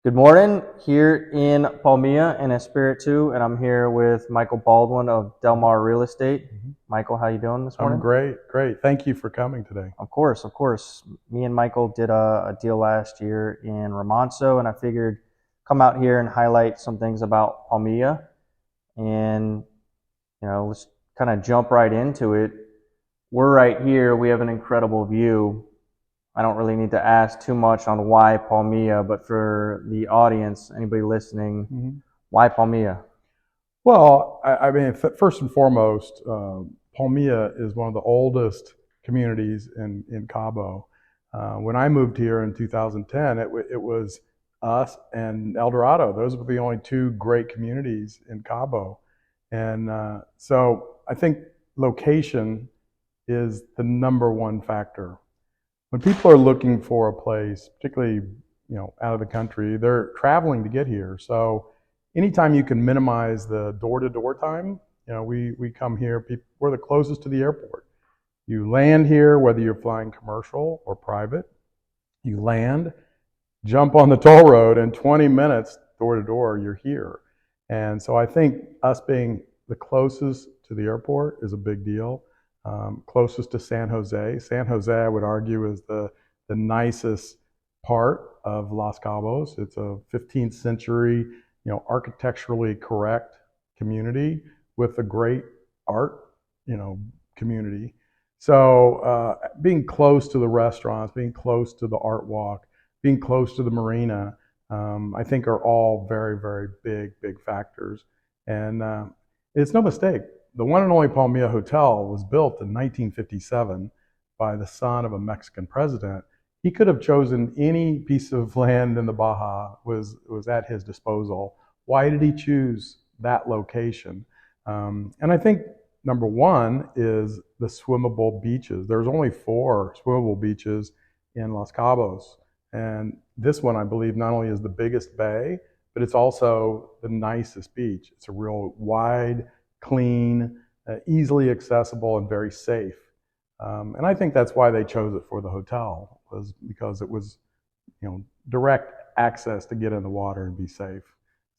Good morning, here in Palmilla in Espiritu, and I'm here with Michael Baldwin of Del Mar Real Estate. Michael, how you doing this I'm morning? great. Thank you for coming today. Of course, of course. Me and Michael did a deal last year in Romanzo, and I figured come out here and highlight some things about Palmilla. And let's kind of jump right into it. We're right here. We have an incredible view. I don't really need to ask too much on why Palmilla, but for the audience, anybody listening, why Palmilla? Well, I mean, first and foremost, Palmilla is one of the oldest communities in Cabo. When I moved here in 2010, it was us and El Dorado. Those were the only two great communities in Cabo. And so I think location is the number one factor. When people are looking for a place, particularly out of the country, they're traveling to get here. So anytime you can minimize the door-to-door time, we come here. We're the closest to the airport. You land here, whether you're flying commercial or private. You land, jump on the toll road, and 20 minutes door-to-door, you're here. And so I think us being the closest to the airport is a big deal. Closest to San Jose. San Jose, I would argue, is the nicest part of Los Cabos. It's a 15th century, architecturally correct community with a great art, community. So being close to the restaurants, being close to the art walk, being close to the marina, I think are all very, very big factors. And it's no mistake. The One&Only Palmilla Hotel was built in 1957 by the son of a Mexican president. He could have chosen any piece of land in the Baja, was at his disposal. Why did he choose that location? And I think number one is the swimmable beaches. There's only 4 swimmable beaches in Los Cabos. And this one, I believe, not only is the biggest bay, but it's also the nicest beach. It's a real wide, clean, easily accessible, and very safe. And I think that's why they chose it for the hotel, was because it was, direct access to get in the water and be safe.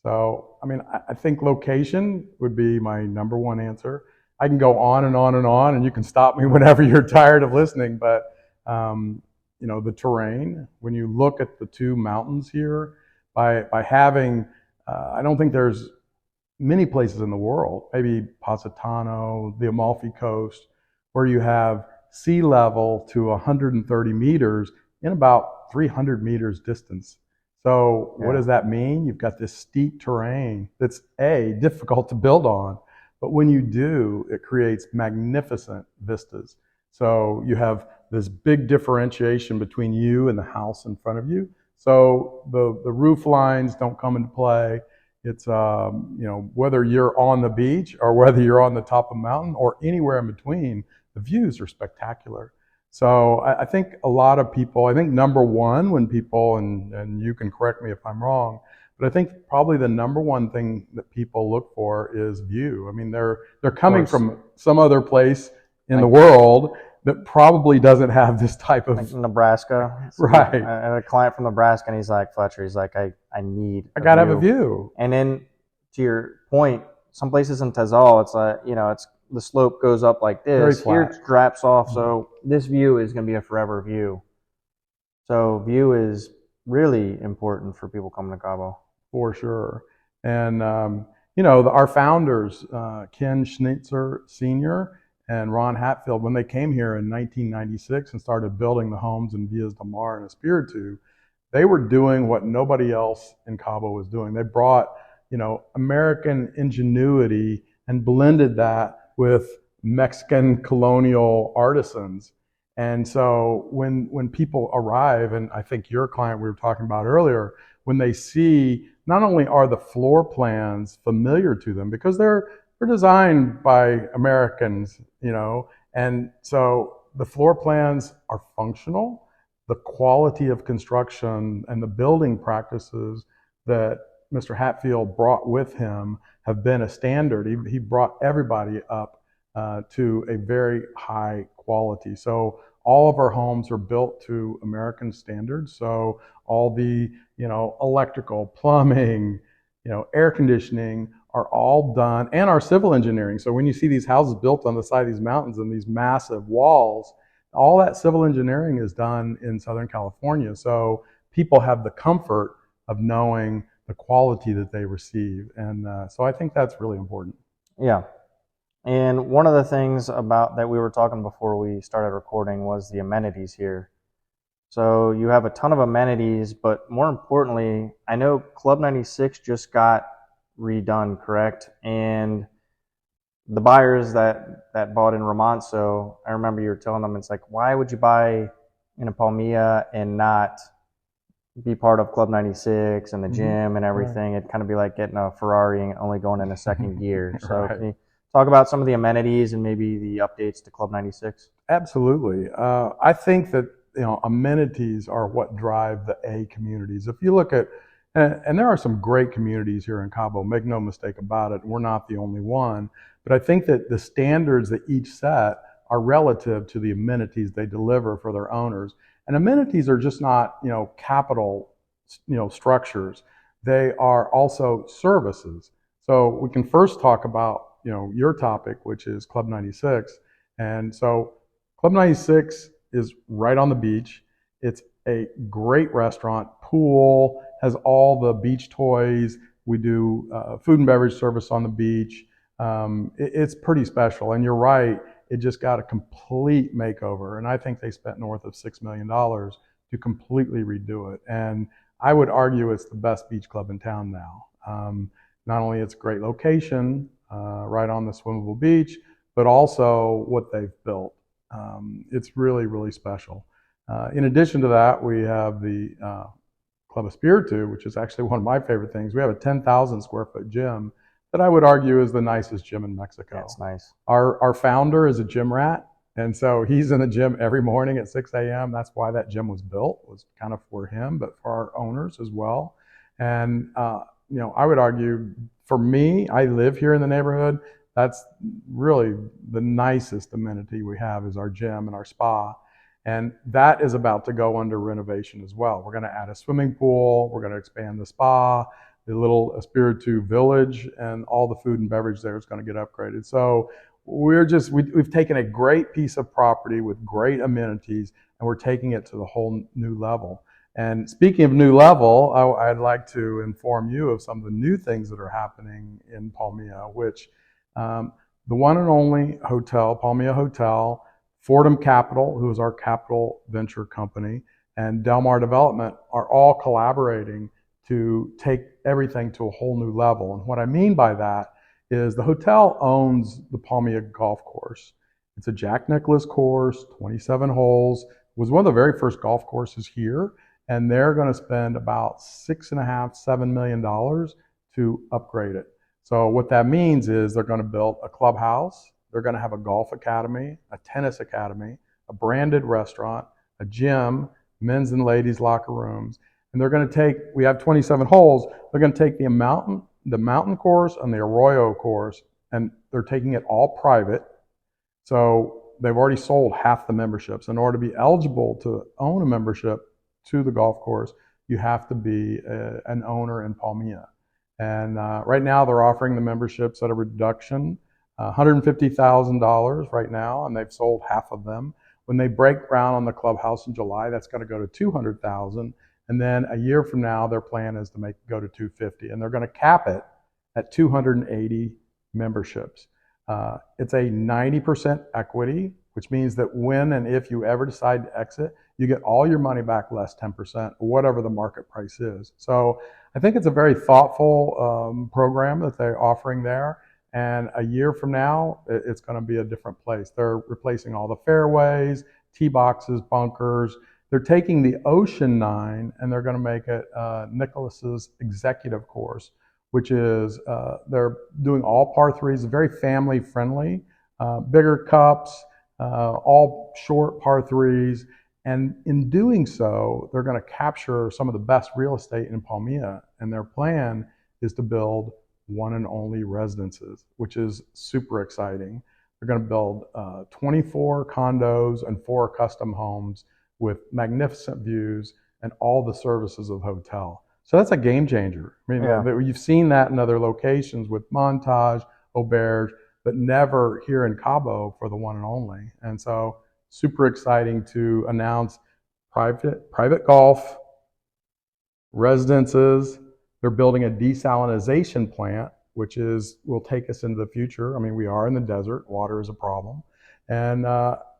So, I mean, I think location would be my number one answer. I can go on and on and on, and you can stop me whenever you're tired of listening, but, the terrain, when you look at the 2 mountains here, by having, I don't think there's many places in the world, maybe Positano, the Amalfi Coast, where you have sea level to 130 meters in about 300 meters distance. So what does that mean? You've got this steep terrain that's difficult to build on, but when you do, it creates magnificent vistas. So you have this big differentiation between you and the house in front of you. So the roof lines don't come into play. It's, whether you're on the beach or whether you're on the top of a mountain or anywhere in between, the views are spectacular. So I think a lot of people, I think number one, when people, and you can correct me if I'm wrong, but I think probably the number one thing that people look for is view. I mean, they're coming from some other place in the world that probably doesn't have this type of... Like Nebraska. Right. I had a client from Nebraska, and he's like, Fletcher, I gotta have a view. And then, to your point, some places in Tazal, it's like, it's the slope goes up like this. Here it drops off, so this view is going to be a forever view. So view is really important for people coming to Cabo. For sure. And, our founders, Ken Schnitzer Sr., and Ron Hatfield, when they came here in 1996 and started building the homes in Villas del Mar and Espiritu, they were doing what nobody else in Cabo was doing. They brought, American ingenuity and blended that with Mexican colonial artisans. And so when people arrive, and I think your client we were talking about earlier, when they see, not only are the floor plans familiar to them, because they're designed by Americans, and so the floor plans are functional. The quality of construction and the building practices that Mr. Hatfield brought with him have been a standard. He brought everybody up to a very high quality. So All of our homes are built to American standards. So all the, electrical, plumbing, air conditioning are all done, and our civil engineering. So when you see these houses built on the side of these mountains and these massive walls, all that civil engineering is done in Southern California. So people have the comfort of knowing the quality that they receive. And so I think that's really important. Yeah. And one of the things about that we were talking before we started recording was the amenities here. So you have a ton of amenities, but more importantly, I know Club 96 just got redone, correct? And the buyers that bought in Romanzo, I remember you were telling them, it's like, why would you buy in a Palmilla and not be part of Club 96 and the gym and everything? It'd kind of be like getting a Ferrari and only going in a second gear. So Right. can you talk about some of the amenities and maybe the updates to Club 96? Absolutely. I think that amenities are what drive the A communities. If you look at, and there are some great communities here in Cabo, make no mistake about it. We're not the only one, but I think that the standards that each set are relative to the amenities they deliver for their owners. And amenities are just not capital structures. They are also services. So we can first talk about your topic, which is Club 96. And so Club 96 is right on the beach. It's a great restaurant, pool, has all the beach toys. We do food and beverage service on the beach. It's pretty special. And you're right, it just got a complete makeover. And I think they spent north of $6 million to completely redo it. And I would argue it's the best beach club in town now. Not only it's a great location, right on the swimmable beach, but also what they've built. It's really, really special. In addition to that, we have the Club Espiritu, which is actually one of my favorite things. We have a 10,000 square foot gym that I would argue is the nicest gym in Mexico. That's nice. Our founder is a gym rat, and so he's in the gym every morning at 6 a.m. That's why that gym was built, was kind of for him, but for our owners as well. And I would argue, for me, I live here in the neighborhood. That's really the nicest amenity we have is our gym and our spa. And that is about to go under renovation as well. We're going to add a swimming pool. We're going to expand the spa, the little Espiritu village, and all the food and beverage there is going to get upgraded. So we've taken a great piece of property with great amenities, and we're taking it to the whole new level. And speaking of new level, I'd like to inform you of some of the new things that are happening in Palmilla, which the One and Only Hotel, Palmilla Hotel, Fordham Capital, who is our capital venture company, and Del Mar Development are all collaborating to take everything to a whole new level. And what I mean by that is the hotel owns the Palmilla golf course. It's a Jack Nicklaus course, 27 holes. It was one of the very first golf courses here, and they're going to spend about $6.5–7 million to upgrade it. So what that means is they're going to build a clubhouse, they're going to have a golf academy, a tennis academy, a branded restaurant, a gym, men's and ladies' locker rooms. And they're going to take, we have 27 holes, they're going to take the mountain course and the Arroyo course, and they're taking it all private. So they've already sold half the memberships. In order to be eligible to own a membership to the golf course, you have to be an owner in Palmilla. And right now they're offering the memberships at a reduction, $150,000 right now, and they've sold half of them. When they break ground on the clubhouse in July, that's going to go to $200,000. And then a year from now, their plan is to go to $250,000. And they're going to cap it at 280 memberships. It's a 90% equity, which means that when and if you ever decide to exit, you get all your money back less 10%, whatever the market price is. So I think it's a very thoughtful program that they're offering there. And a year from now, it's going to be a different place. They're replacing all the fairways, tee boxes, bunkers. They're taking the Ocean 9 and they're going to make it Nicklaus's executive course, which is they're doing all par threes, very family friendly, bigger cups, all short par threes. And in doing so, they're going to capture some of the best real estate in Palmilla. And their plan is to build one and only residences, which is super exciting. They're going to build 24 condos and 4 custom homes with magnificent views and all the services of the hotel. So that's a game changer. I mean, Yeah. you've seen that in other locations with Montage, Auberge, but never here in Cabo for the One and Only. And so super exciting to announce private golf, residences. They're building a desalination plant, which will take us into the future. I mean, we are in the desert. Water is a problem. And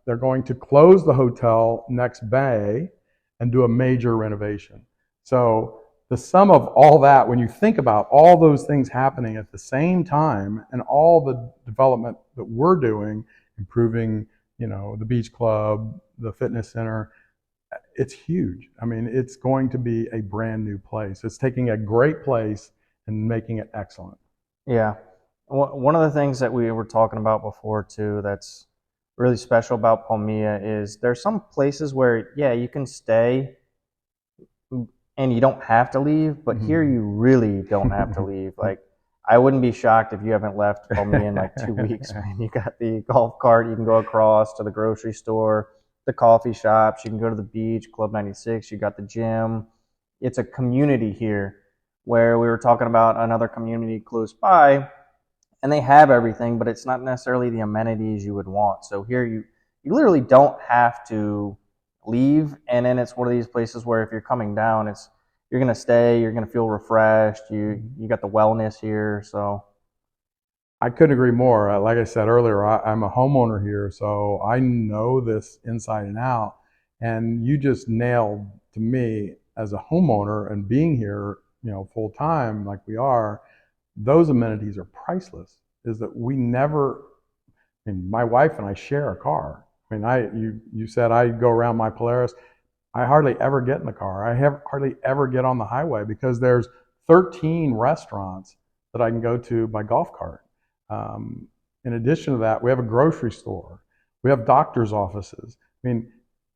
they're going to close the hotel next May and do a major renovation. So the sum of all that, when you think about all those things happening at the same time and all the development that we're doing, improving, the beach club, the fitness center, it's huge. I mean, it's going to be a brand new place. It's taking a great place and making it excellent. Yeah. One of the things that we were talking about before too that's really special about Palmilla is there's some places where, yeah, you can stay and you don't have to leave, but here you really don't have to leave. Like, I wouldn't be shocked if you haven't left Palmilla in like 2 weeks, man. You got the golf cart, you can go across to the grocery store, the coffee shops, you can go to the beach, Club 96, you got the gym. It's a community here where we were talking about another community close by, and they have everything, but it's not necessarily the amenities you would want. So here you literally don't have to leave, and then it's one of these places where if you're coming down, you're gonna stay, you're gonna feel refreshed. You got the wellness here, so I couldn't agree more. Like I said earlier, I'm a homeowner here, so I know this inside and out. And you just nailed, to me, as a homeowner and being here, full time like we are, those amenities are priceless. Is that we never, I mean, my wife and I share a car. I mean, you said I go around my Polaris. I hardly ever get in the car. I hardly ever get on the highway because there's 13 restaurants that I can go to by golf cart. In addition to that, we have a grocery store. We have doctor's offices. I mean,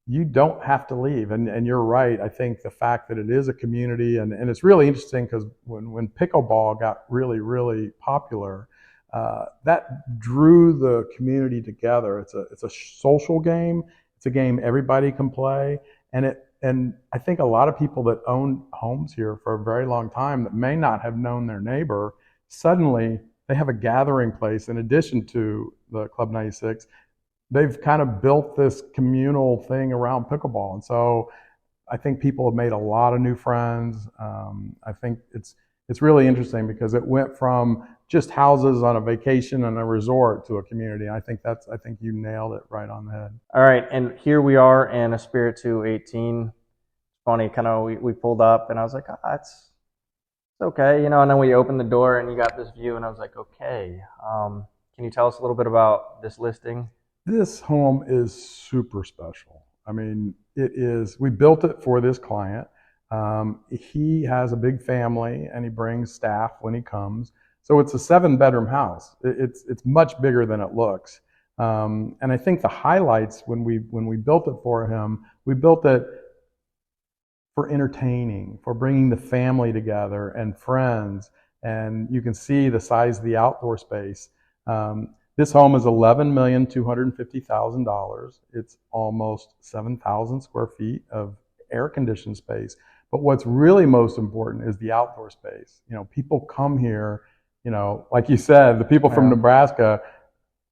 you don't have to leave. And you're right. I think the fact that it is a community, and it's really interesting because when pickleball got really, really popular, that drew the community together. It's a social game. It's a game everybody can play. And I think a lot of people that own homes here for a very long time that may not have known their neighbor, suddenly they have a gathering place in addition to the Club 96. They've kind of built this communal thing around pickleball. And so I think people have made a lot of new friends. I think it's really interesting because it went from just houses on a vacation and a resort to a community. And I think you nailed it right on the head. All right, and here we are in a Spirit 218. Funny, kind of we pulled up and I was like, it's okay, and then we opened the door and you got this view and I was like, okay. Can you tell us a little bit about this listing? This home is super special. I mean, we built it for this client. He has a big family and he brings staff when he comes. So it's a 7-bedroom house. It's much bigger than it looks. And I think the highlights when we built it for him, we built it for entertaining, for bringing the family together and friends. And you can see the size of the outdoor space. This home is $11,250,000. It's almost 7,000 square feet of air-conditioned space. But what's really most important is the outdoor space. People come here, like you said, the people from Nebraska,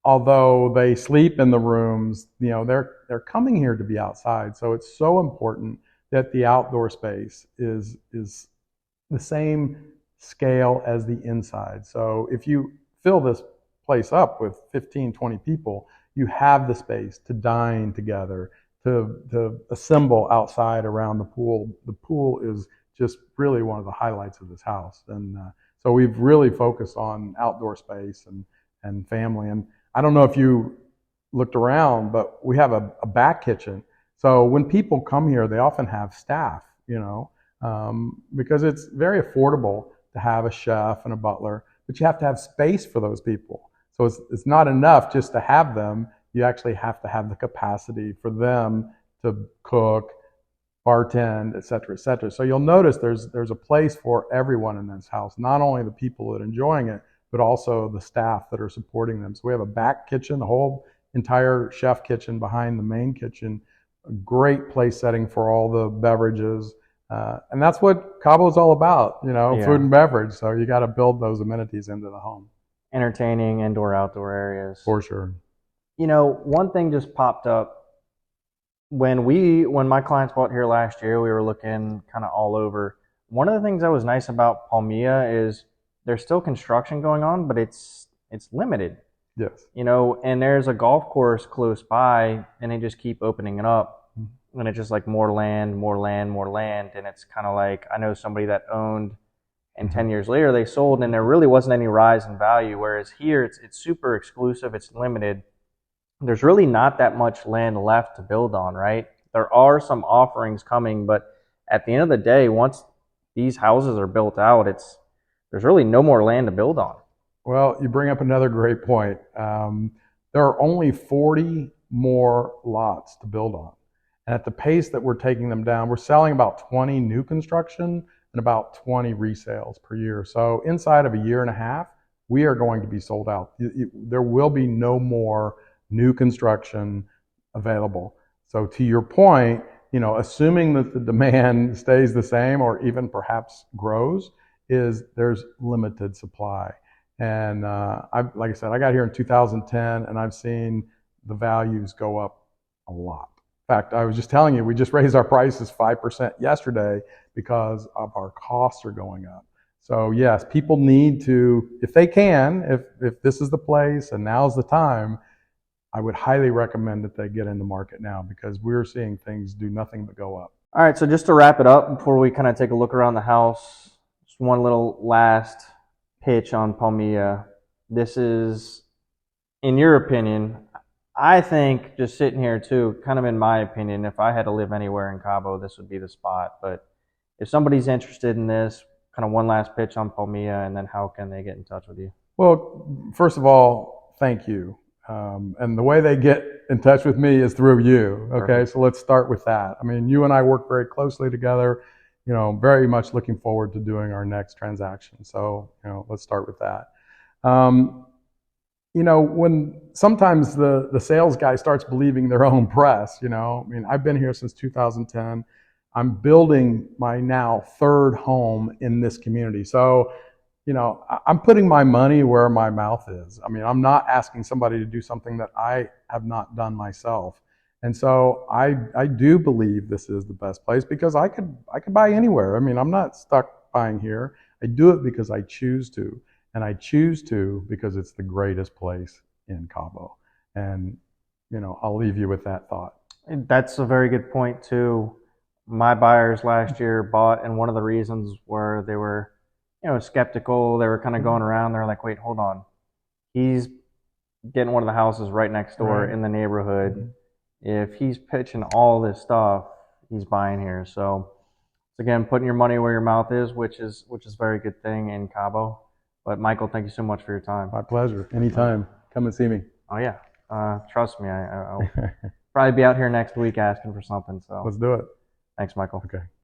although they sleep in the rooms, they're coming here to be outside. So it's so important that the outdoor space is the same scale as the inside. So if you fill this place up with 15, 20 people, you have the space to dine together, to assemble outside around the pool. The pool is just really one of the highlights of this house. And so we've really focused on outdoor space and family. And I don't know if you looked around, but we have a back kitchen. So when people come here, they often have staff, because it's very affordable to have a chef and a butler, but you have to have space for those people. So it's not enough just to have them. You actually have to have the capacity for them to cook, bartend, et cetera, et cetera. So you'll notice there's a place for everyone in this house, not only the people that are enjoying it, but also the staff that are supporting them. So we have a back kitchen, a whole entire chef kitchen behind the main kitchen, a great place setting for all the beverages. And that's what Cabo is all about, food and beverage. So you got to build those amenities into the home. Entertaining, indoor, outdoor areas. For sure. One thing just popped up when my clients bought here last year. We were looking kind of all over. One of the things that was nice about Palmilla is there's still construction going on, but it's limited. Yes. And there's a golf course close by, and they just keep opening it up. And it's just like more land, more land, more land. And it's kind of like, I know somebody that owned, and 10 years later they sold, and there really wasn't any rise in value. Whereas here it's super exclusive, it's limited. There's really not that much land left to build on, right? There are some offerings coming, but at the end of the day, once these houses are built out, there's really no more land to build on. Well, you bring up another great point. There are only 40 more lots to build on. And at the pace that we're taking them down, we're selling about 20 new construction and about 20 resales per year. So inside of a year and a half, we are going to be sold out. There will be no more new construction available. So to your point, assuming that the demand stays the same or even perhaps grows, there's limited supply. And like I said, I got here in 2010, and I've seen the values go up a lot. In fact, I was just telling you, we just raised our prices 5% yesterday because of our costs are going up. So yes, people need to, if they can, if this is the place and now's the time, I would highly recommend that they get in the market now, because we're seeing things do nothing but go up. All right, so just to wrap it up before we kind of take a look around the house, just one little last pitch on Palmilla. This is, in your opinion, I think, just sitting here too, kind of in my opinion, if I had to live anywhere in Cabo, this would be the spot. But if somebody's interested in this, kind of one last pitch on Palmilla, and then how can they get in touch with you? Well, first of all, thank you. And the way they get in touch with me is through you. Okay, perfect. So let's start with that. I mean, you and I work very closely together, very much looking forward to doing our next transaction. So, let's start with that. When sometimes the sales guy starts believing their own press, I've been here since 2010. I'm building my now third home in this community. So, I'm putting my money where my mouth is. I'm not asking somebody to do something that I have not done myself. And so I do believe this is the best place, because I could buy anywhere. I'm not stuck buying here. I do it because I choose to. And I choose to because it's the greatest place in Cabo. And, I'll leave you with that thought. That's a very good point too. My buyers last year bought, and one of the reasons were they were, skeptical. They were kind of going around. They're like, wait, hold on. He's getting one of the houses right next door in the neighborhood. If he's pitching all this stuff, he's buying here. So again, putting your money where your mouth is, which is a very good thing in Cabo. But Michael, thank you so much for your time. My pleasure. Anytime. Come and see me. Oh yeah. Trust me, I'll probably be out here next week asking for something. So let's do it. Thanks, Michael. Okay.